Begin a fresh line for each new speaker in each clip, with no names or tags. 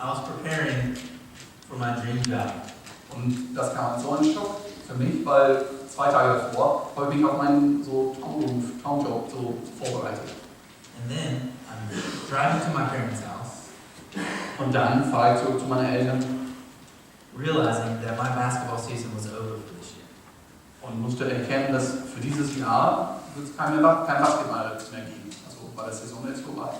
I was preparing for my dream job.
Und das kam als so ein Schock für mich, weil 2 Tage davor habe ich mich auf meinen so Traumjob so vorbereitet.
And then I'm driving to my parents' house,
Und dann fahre ich zurück zu meinen Eltern
realizing that my basketball season was over for this year.
und musste erkennen, dass für dieses Jahr wird es kein Basketball mehr geben. Also, weil die Saison ist vorbei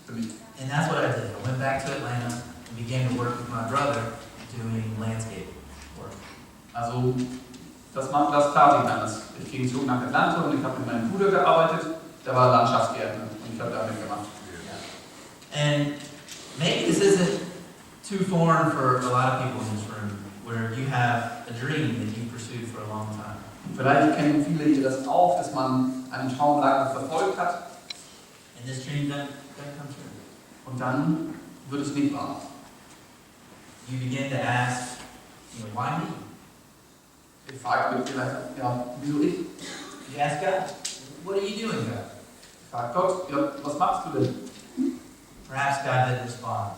für mich.
And that's what I did. I went back to Atlanta and began to work with my brother doing landscape work.
Also, das tat ich dann. Ich ging zurück nach Atlanta und ich habe mit meinem Bruder gearbeitet, der war Landschaftsgärtner und ich habe damit gemacht.
And maybe this isn't too foreign for a lot of people in this room, where you have a dream that you pursued for a long time.
Vielleicht kennen viele hier das auch, dass man einen Traum lange verfolgt hat
And this dream doesn't come true.
und dann wird es nicht wahr.
You begin to ask, why me?
Ich frage mich vielleicht, ja, wieso ich?
You ask God, what are you doing, God?
Ich frage Gott, ja, was machst du denn?
Perhaps God didn't respond.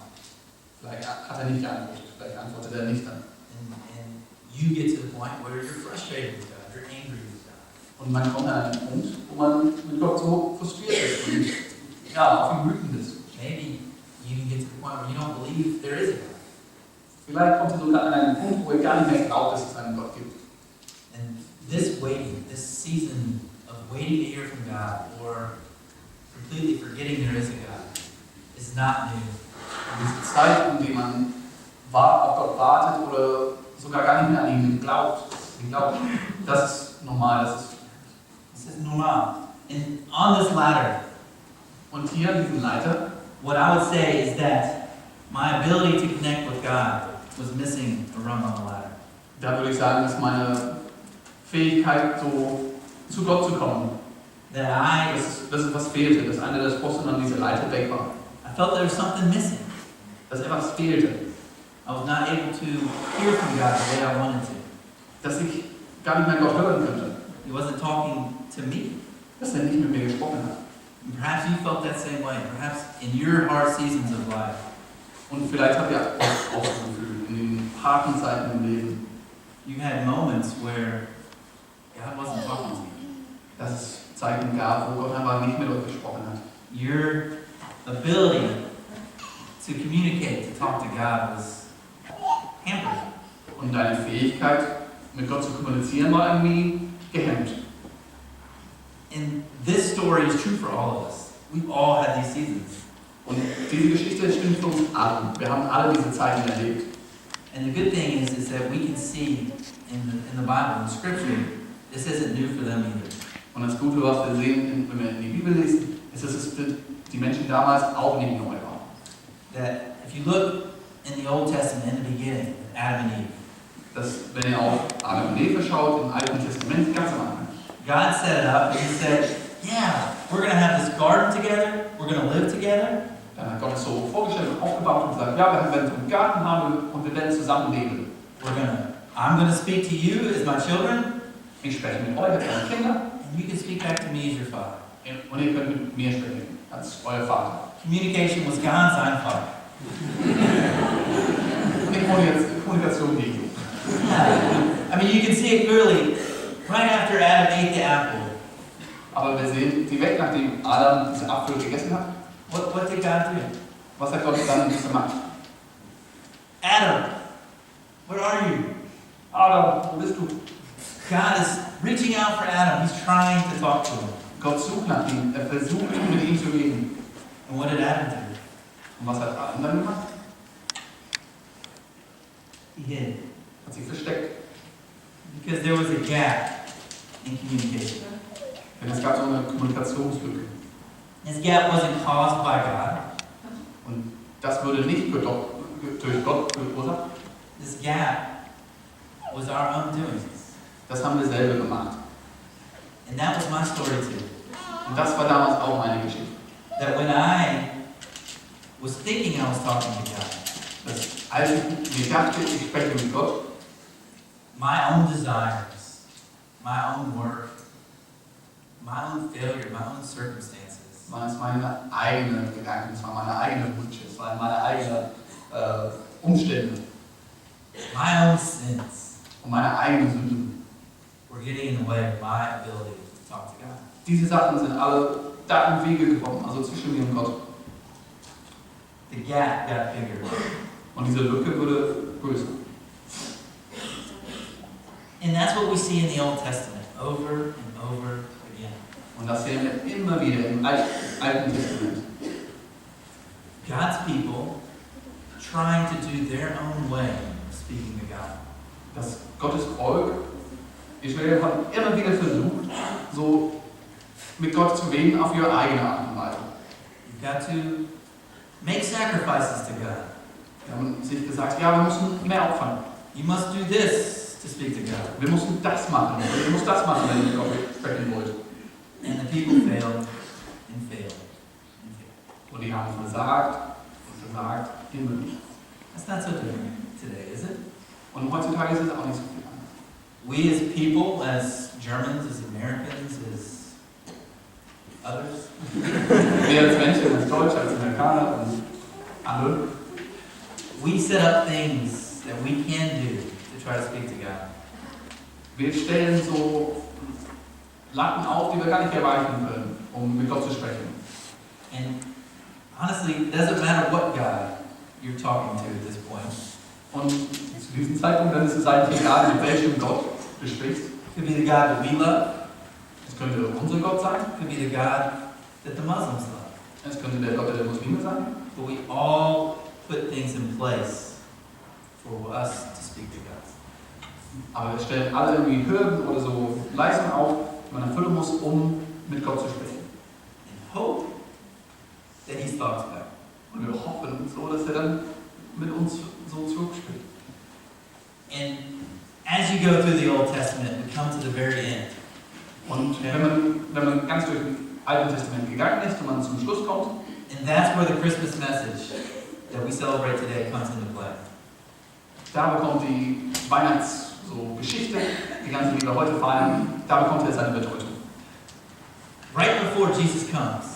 Vielleicht hat er nicht geantwortet, vielleicht antwortet er nicht dann.
And you get to the point where you're frustrated with God, you're angry with God.
Und man kommt an einen Punkt, wo man mit Gott so frustriert ist und ja, auf ihn wütend ist.
Maybe you can get to the point where you don't believe there is a God.
Vielleicht kommt er sogar an einen Punkt, wo er gar nicht mehr glaubt, dass es einen Gott gibt.
And this waiting, this season of waiting to hear from God or completely forgetting there is a God is not new.
Und diese Zeit, in der man auf Gott wartet oder sogar gar nicht mehr an ihn glaubt, das ist normal.
This is normal. And on this ladder,
Und hier an diesem Leiter,
what I would say is that my ability to connect with God was missing a rung on the ladder.
da würde ich sagen, dass meine Fähigkeit, so zu Gott zu kommen,
That
das ist was fehlte, dass einer der Posten an dieser Leiter weg war.
I felt there was something missing.
Dass etwas fehlte.
I was not able to hear from God the way I wanted to.
Dass ich gar nicht mehr Gott hören könnte.
He wasn't talking to me.
Dass er nicht mit mir gesprochen hat.
And perhaps you felt that same way. Perhaps in your hard seasons of life.
Und vielleicht habt ihr auch so ein Gefühl, in den harten Zeiten im Leben,
You had moments where God wasn't talking to you.
dass es Zeiten gab, wo Gott einfach nicht mit euch gesprochen hat.
Your ability to communicate, to talk to God was hampered.
Und deine Fähigkeit, mit Gott zu kommunizieren, war irgendwie gehemmt.
And this story is true for all of us. We've all had these seasons.
Und diese Geschichte stimmt für uns alle. Wir haben alle diese Zeiten erlebt.
And the good thing is that we can see in the Bible, in Scripture, this isn't new for them either.
Und das Gute, was wir sehen, wenn wir in die Bibel lesen, ist, dass es für die Menschen damals auch nicht neu war.
That if you look in the Old Testament, in the beginning, Adam and Eve,
Dass, wenn ihr auf Adam und Eva schaut, im Alten Testament, ganz am Anfang,
God set it up and He said, yeah, we're going to have this garden together, we're going to live together,
dann hat Gott es so vorgestellt und aufgebaut und gesagt, ja, wir werden so einen Garten haben und wir werden zusammen leben.
I'm going to speak to you as my children,
Ich spreche mit euch als eure Kinder
and you can speak back to me as your father.
und ihr könnt mit mir sprechen, als euer Vater.
Communication was ganz einfach.
Und die Kommunikation geht so.
I mean, you can see it clearly right after Adam ate the apple.
Aber wir sehen direkt, nachdem Adam diese Apfel gegessen hat,
What did God do?
was hat Gott dann gemacht?
Adam, where are you?
Adam, wo bist du?
God is reaching out for Adam. He's trying to talk to him.
Gott sucht nach ihm, er versucht mit ihm zu reden.
And what did Adam do?
Und was hat Adam dann gemacht?
He hid.
Hat sich versteckt.
Because there was a gap in communication.
Denn es gab so eine Kommunikationslücke.
This gap wasn't caused by God.
Und das wurde nicht durch Gott verursacht.
This gap was our own doings.
Das haben wir selber gemacht.
And that was my story too.
Und das war damals auch meine Geschichte.
That when I was thinking I was talking to God,
Dass als ich mir dachte, ich spreche mit Gott,
my own desires, my own work, my own failure, my own circumstances,
waren es meine eigenen Gedanken, es waren meine eigenen Wünsche, es waren meine eigenen Umstände,
My own sins
um meine eigenen Sünden.
were getting in the way of my ability to talk to God.
Diese Sachen sind alle da im Wege gekommen, also zwischen mir und Gott.
The gap got bigger.
Und diese Lücke wurde größer.
And that's what we see in the Old Testament, over and over again.
Und das sehen wir immer wieder im Alten Testament.
God's people trying to do their own way of speaking to God.
Das Gottes Volk, Israel, hat immer wieder versucht, so mit Gott zu reden auf ihre eigene Art und Weise.
You've got to make sacrifices to God.
Sie haben sich gesagt, ja, wir müssen mehr opfern.
You must do this to speak to God.
Wir müssen das machen. Ihr müsst das machen, wenn ihr mit Gott sprechen wollt.
And the people failed and failed and failed.
Und die haben versagt und versagt immer wieder.
That's not so different today, is it?
Und heutzutage ist es auch nicht so viel anders.
We as people, as Germans, as Americans, as others,
Wir als Menschen, als Deutsche, als Amerikaner und andere,
we set up things that we can do to try to speak to God.
wir stellen so Latten auf, die wir gar nicht erreichen können, um mit Gott zu sprechen.
And honestly, it doesn't matter what God you're talking to at this point.
Und zu diesem Zeitpunkt dann ist es eigentlich egal, mit welchem Gott du sprichst.
It could be the God that we love.
Es könnte unser Gott sein,
It could be the God that the Muslims love.
es könnte der Gott der Muslime sein.
But we all put things in place for us to speak to God.
Aber wir stellen alle irgendwie Hürden oder so Leistungen auf, die man erfüllen muss, um mit Gott zu sprechen.
And hope that He talks back.
Und wir hoffen so, dass er dann mit uns so zurückspricht.
And as you go through the Old Testament, we come to the very end.
Und wenn man ganz durch das Alte Testament gegangen ist und man zum Schluss kommt,
And that's where the Christmas message that we celebrate today comes into play.
da bekommt die Weihnachtsgeschichte, die ganze, die wir heute feiern, da bekommt er seine Bedeutung.
Right before Jesus comes,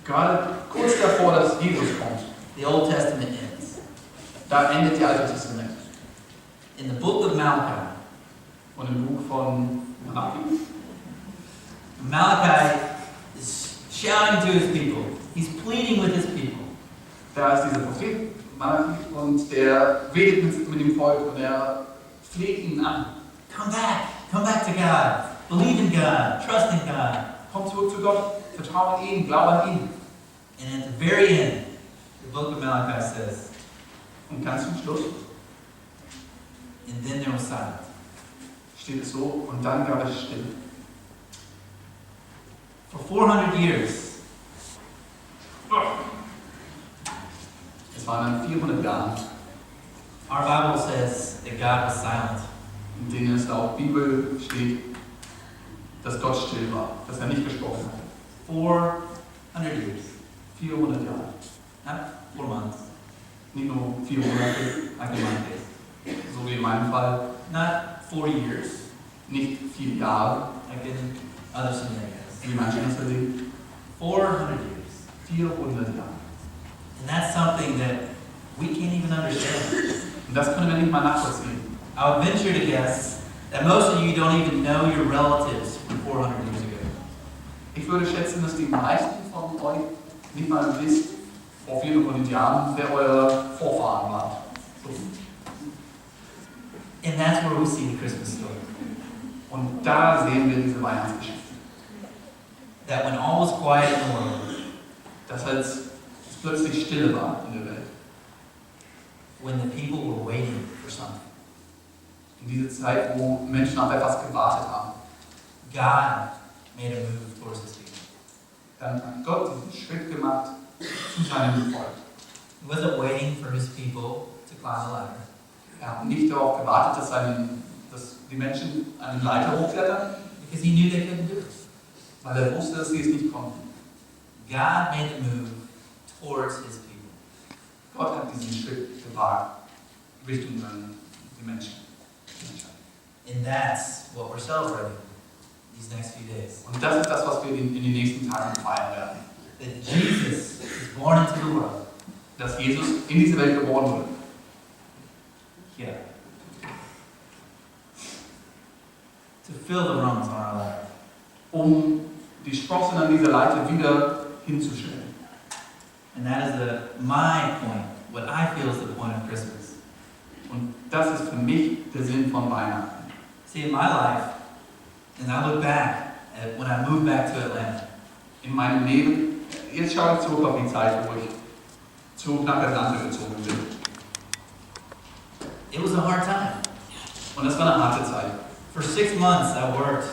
Gerade kurz davor, dass Jesus kommt,
the Old Testament ends.
da endet die Alte Testament.
In the book of Malachi,
Und im Buch von Malachi,
Malachi is shouting to his people. He's pleading with his people.
da ist dieser Prophet Malachi und der redet mit dem Volk und er fleht ihnen an.
Come back to God. Believe in God, trust in God.
Komm zurück zu Gott, vertraue an ihn, glaube an ihn.
And at the very end, the book of Malachi says,
Und ganz zum Schluss
and then there was silence.
steht es so, und dann gab es Stille.
For 400 years,
Es waren dann 400 Jahre,
our Bible says that God was silent.
in denen es laut Bibel steht, dass Gott still war, dass er nicht gesprochen hat.
400 years.
400 Jahre.
Not 4 months,
Nicht nur 4 Monate,
like in my case.
so wie in meinem Fall.
Not 4 years,
Nicht 4 Jahre,
like in other scenarios.
wie manche das sehen.
400 years.
400 Jahre.
And that's something that we can't even understand.
Und das können wir nicht mal nachvollziehen.
I would venture to guess that most of you don't even know your relatives from 400 years ago.
Ich würde schätzen, dass die meisten von euch nicht mal wisst, vor 400 Jahren, wer eure Vorfahren waren. So.
And that's where we see the Christmas story.
Und da sehen wir diese Weihnachtsgeschichte.
That when all was quiet in the world,
Dass als es plötzlich Stille war in der Welt.
when the people were waiting for something,
In dieser Zeit, wo Menschen auf etwas gewartet haben.
God made a move towards his people.
Dann hat Gott diesen Schritt gemacht zu seinem Volk.
He wasn't waiting for his people to climb a ladder.
Er hat nicht darauf gewartet, dass die Menschen eine Leiter hochklettern,
Because he knew they couldn't do it.
weil er wusste, dass sie es nicht konnten.
God made the move towards his people.
Gott hat diesen Schritt gewagt Richtung die Menschen.
And that's what we're celebrating these next few days.
Und das ist das, was wir in den nächsten Tagen feiern werden.
That Jesus is born into the world.
dass Jesus in diese Welt geboren wurde.
Yeah. To fill the rooms on our life.
Die Sprossen an dieser Leiter wieder hinzustellen.
And that is my point, what I feel is the point of Christmas.
Und das ist für mich der Sinn von Weihnachten.
See, in my life, and I look back at when I moved back to Atlanta,
In meinem Leben, jetzt schaue ich zurück auf die Zeit, wo ich zurück nach Atlanta gezogen bin.
it was a hard time.
Und das war eine harte Zeit.
For 6 months, I worked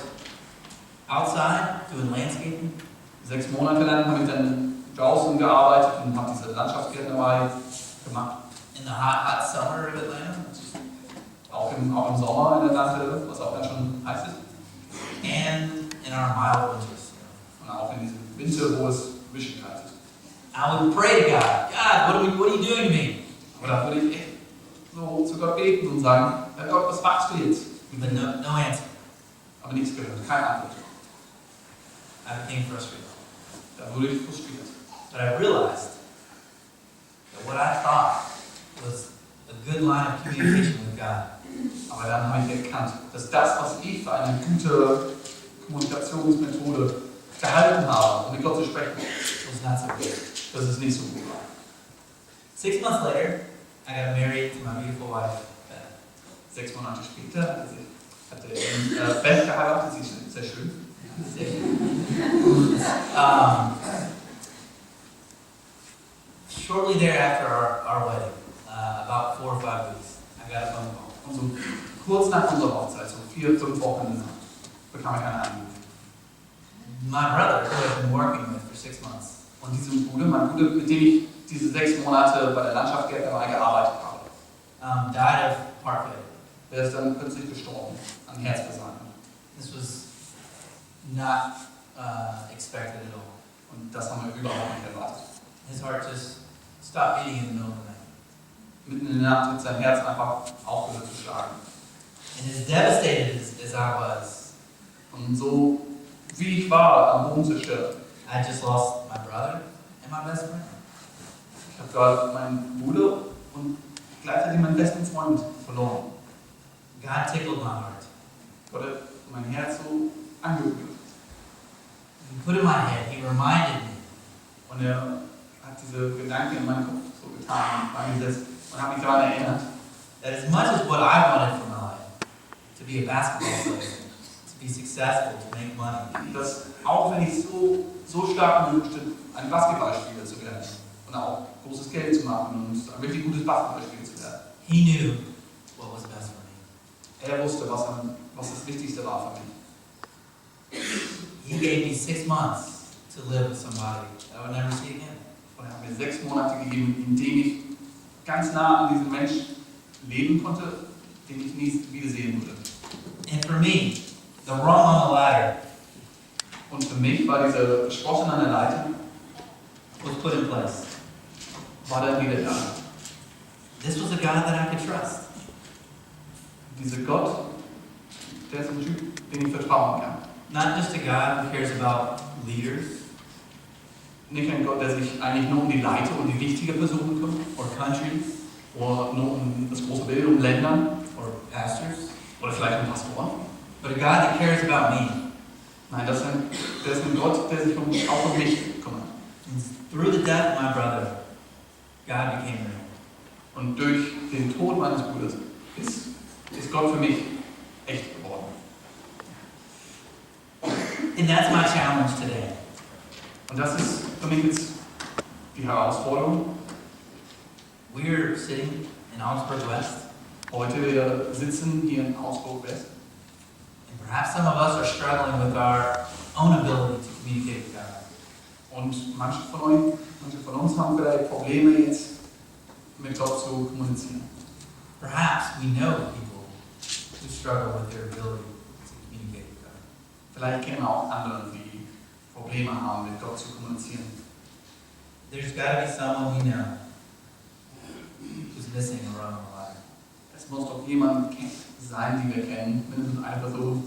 outside doing landscaping.
6 Monate lang habe ich dann draußen gearbeitet und habe diese Landschaftsgärtnerei gemacht.
In the hot summer of Atlanta,
Auch im Sommer in Atlanta, was auch dann schon heiß ist.
and in our mild winters.
Und auch in diesem Winter, wo es wischend kalt ist.
I would pray to God, God, what are you doing to me?
Aber da würde ich echt so zu Gott beten und sagen, Herr Gott, was machst du jetzt?
But no answer.
Aber nichts gehört, keine Antwort.
I became frustrated.
Da wurde ich frustriert.
But I realized that what I thought was a good line of communication with God
Aber dann habe ich erkannt, dass das, was ich für eine gute Kommunikationsmethode gehalten habe, um mit Gott zu sprechen,
was not so good.
dass es nicht so gut war.
6 months later, I got married to my beautiful wife, Beth.
6 Monate später hat Beth geheiratet, sie ist sehr schön.
Shortly thereafter our wedding, about 4 or 5 weeks, I got a phone call.
Und so kurz nach unserer Hochzeit, so 4, 5 Wochen danach, bekam ich einen Anruf.
My brother, who I've been working with for 6 months,
Und diesem Bruder, mein Bruder, mit dem ich diese 6 Monate bei der Landschaftsgärtnerei gearbeitet habe,
died of heart failure.
der ist dann plötzlich gestorben an Herzversagen.
This was not expected at all.
Und das haben wir überhaupt nicht erwartet.
His heart just stopped beating in the middle of the night.
Mitten in der Nacht hat sein Herz einfach aufgehört zu schlagen.
And as devastated as I was,
Und so wie ich war, am Boden zerstört.
I just lost my brother and my best friend.
Ich habe gerade meinen Bruder und gleichzeitig meinen besten Freund verloren.
God tickled my heart.
Gott hat mein Herz so angerührt.
He put in my head, he reminded me
Und er hat diese Gedanken in meinen Kopf so getan, reingesetzt und hat mich daran erinnert,
that as much as what I wanted for my life, to be a basketball player, to be successful, to make money,
dass auch wenn ich so stark wünschte, ein Basketballspieler zu werden und auch großes Geld zu machen und ein wirklich gutes Basketballspieler zu werden,
he knew what was best for me.
er wusste, was das Wichtigste war für mich.
He gave me 6 months to live with somebody that I would never see again.
Und er hat mir 6 Monate gegeben, in denen ich ganz nah an diesem Mensch leben konnte, den ich nie wiedersehen würde.
And for me, the rung on the ladder
Und für mich war diese Sprossen an der Leiter,
was put in place.
war dann wieder da.
This was a God that I could trust.
Dieser Gott, der ist ein Typ, dem ich vertrauen kann.
Not just a God who cares about leaders
Nicht ein Gott, der sich eigentlich nur um die Leiter und die wichtige Personen kümmert,
or countries
oder nur um das große Bild, um Ländern,
or pastors,
oder vielleicht ein Pastor.
but a God that cares about me.
Nein, der ist ein Gott, der sich auch um mich kümmert.
And through the death of my brother, God became real.
Und durch den Tod meines Bruders ist Gott für mich echt geworden.
And that's my challenge today.
Und das ist für mich jetzt die Herausforderung.
We're sitting in Augsburg West,
Heute wir sitzen hier in Augsburg West.
and perhaps some of us are struggling with our own ability to communicate with God.
Und manche von uns haben vielleicht Probleme jetzt mit Gott zu kommunizieren.
Perhaps we know people who struggle with their ability to communicate with God.
Vielleicht kennen auch andere, die Probleme haben, mit Gott zu kommunizieren.
There's got to be someone we know who's missing a rung on the ladder.
Es muss doch jemand sein, den wir kennen, mindestens eine Person,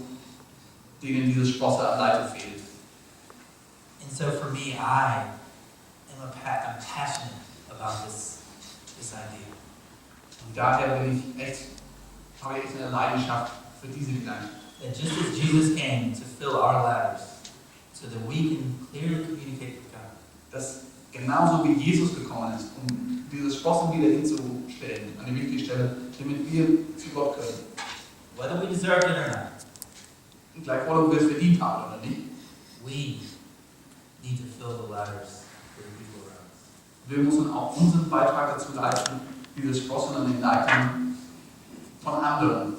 denen diese Sprosse an Leiter fehlt.
And so for me, I'm passionate about this idea.
Und daher habe ich echt eine Leidenschaft für diese Gedanken.
That just as Jesus came to fill our lives so that we can clearly communicate with God.
Dass genauso wie Jesus gekommen ist, um dieses Sprossen wieder hinzustellen, an die wichtige Stelle, damit wir zu Gott können.
Whether we deserve it or not,
Gleichwohl, ob wir es verdient haben oder nicht.
we need to fill the lives for the people around us.
Wir müssen auch unseren Beitrag dazu leisten, dieses Sprossen an den Leitern von anderen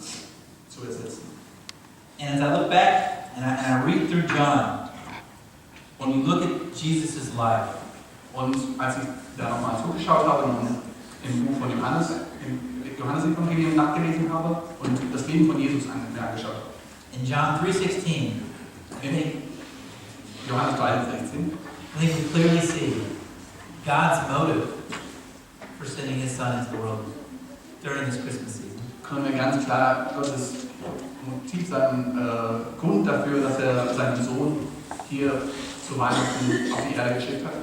zu ersetzen.
And as I look back and I read through John, when you look at Jesus' life,
Und als ich da nochmal zugeschaut habe und im Buch von Johannes, im Johannes-Evangelium nachgelesen habe und das Leben von Jesus angeschaut habe.
in John 3:16,
In Johannes 3,16
I think we clearly see God's motive for sending His Son into the world during this Christmas season.
können wir ganz klar Gottes Motiv, seinen Grund dafür, dass er seinen Sohn hier zu Weihnachten auf die Erde geschickt hat.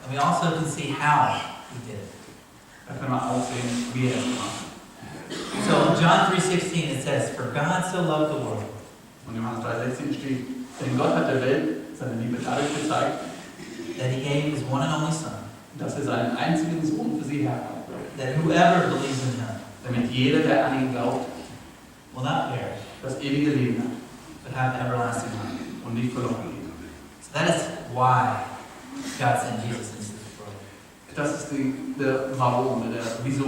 And we also can see how He did it.
Da können wir auch sehen, wie er es gemacht hat.
So in John 3:16 it says, "For God so loved the world,
Und in Johannes 3,16 steht, denn Gott hat der Welt seine Liebe dadurch gezeigt,
that He gave His one and only Son,
dass er seinen einzigen Sohn für sie hergab,
that whoever believes in Him
damit jeder, der an ihn glaubt,
will not perish,
das ewige Leben hat
but have everlasting life."
und nicht verloren geht.
So that is why God sent Jesus into this world.
Das ist der Warum, wieso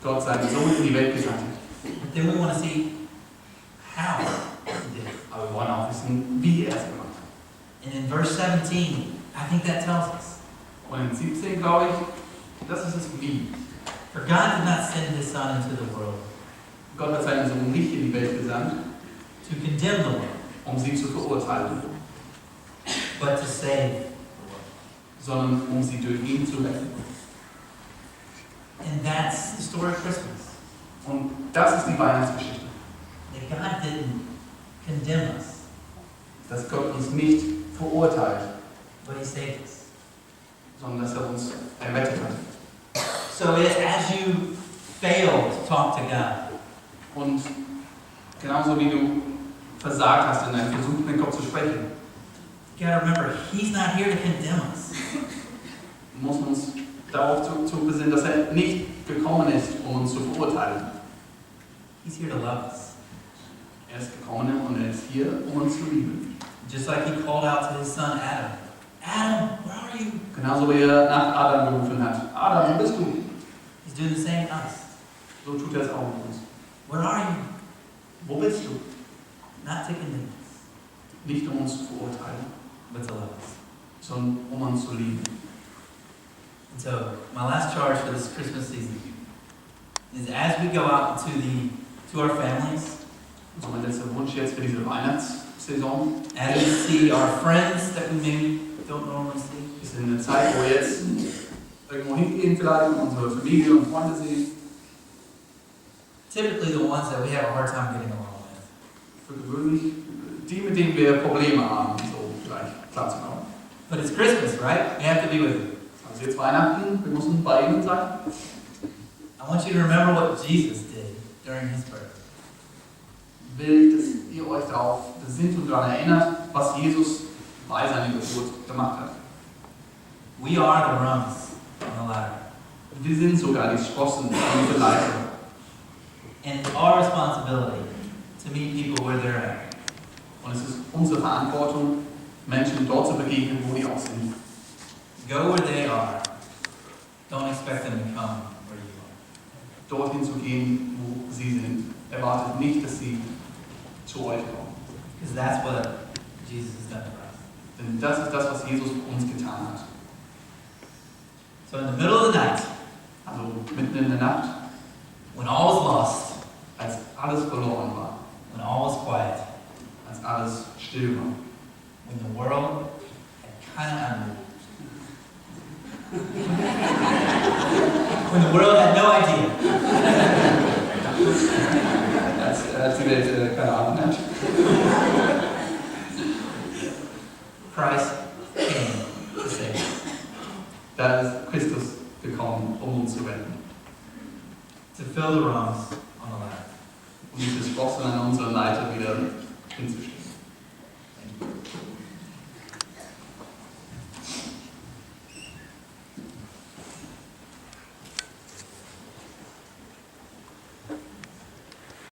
Gott seinen Sohn in die Welt gesandt hat.
But then we want to see how He did it.
Aber wir wollen auch wissen, wie er es gemacht hat.
And in verse 17, I think that tells us.
Und in 17 glaube ich, das ist es wie.
For God did not send His Son into the world
Gott hat seinen Sohn nicht in die Welt gesandt,
to condemn the world,
um sie zu verurteilen,
but to save the world.
sondern um sie durch ihn zu retten.
And that's the story of Christmas.
Und das ist die Weihnachtsgeschichte.
That God didn't condemn us,
Dass Gott uns nicht verurteilt,
but He saved us.
sondern dass er uns errettet hat.
So as you fail to talk to God,
Und genauso wie du versagt hast in deinem Versuch, mit Gott zu sprechen,
you gotta remember, He's not here to condemn us.
muss uns darauf zu besinnen, dass er nicht gekommen ist, um uns zu verurteilen.
He's here to love us.
Er ist gekommen und er ist hier, um uns zu lieben.
Just like He called out to His son Adam. Adam, where are you?
Genauso wie er nach Adam gerufen hat. Adam, wo bist du?
He's doing the same to us.
So tut er es auch mit uns.
Where are you?
Wo bist du?
Not to condemn us,
Nicht um uns zu verurteilen,
but to love us.
sondern um uns zu lieben.
And so, my last charge for this Christmas season is as we go out to our families,
Und so mein letzter Wunsch jetzt für diese Weihnachtssaison
as we see our friends that we maybe don't normally see,
ist in einer Zeit, wo wir jetzt irgendwo hingehen vielleicht und unsere Familie und Freunde sehen.
typically the ones that we have a hard time getting along with.
Für gewöhnlich die, mit denen wir Probleme haben, so vielleicht klarzukommen.
But it's Christmas, right? We have to be with them.
Also jetzt Weihnachten, wir müssen bei ihnen sein.
I want you to remember what Jesus did during His birth.
Ich will, dass ihr euch darauf besinnt und daran erinnert, was Jesus bei seiner Geburt gemacht hat.
We are the rungs on the ladder.
Wir sind sogar die Sprossen an dieser Leiter.
And it's our responsibility to meet people where they're at.
Und es ist unsere Verantwortung, Menschen dort zu begegnen, wo die auch sind.
Go where they are. Don't expect them to come where you are.
Dorthin zu gehen, wo sie sind. Erwartet nicht, dass sie zu euch kommen.
Because that's what Jesus has done for us.
Denn das ist das, was Jesus für uns getan hat.
So in the middle of the night,
Also mitten in der Nacht,
when all was lost,
als alles verloren war,
when all was quiet,
als alles still war,
when the world had kind of unmoved, when the world had no idea,
als die Welt keine Ahnung hat,
Christ came to save us.
da ist Christus gekommen,
to fill the rungs on the ladder.
um diese Sprossen an unserer Leiter wieder hinzustellen.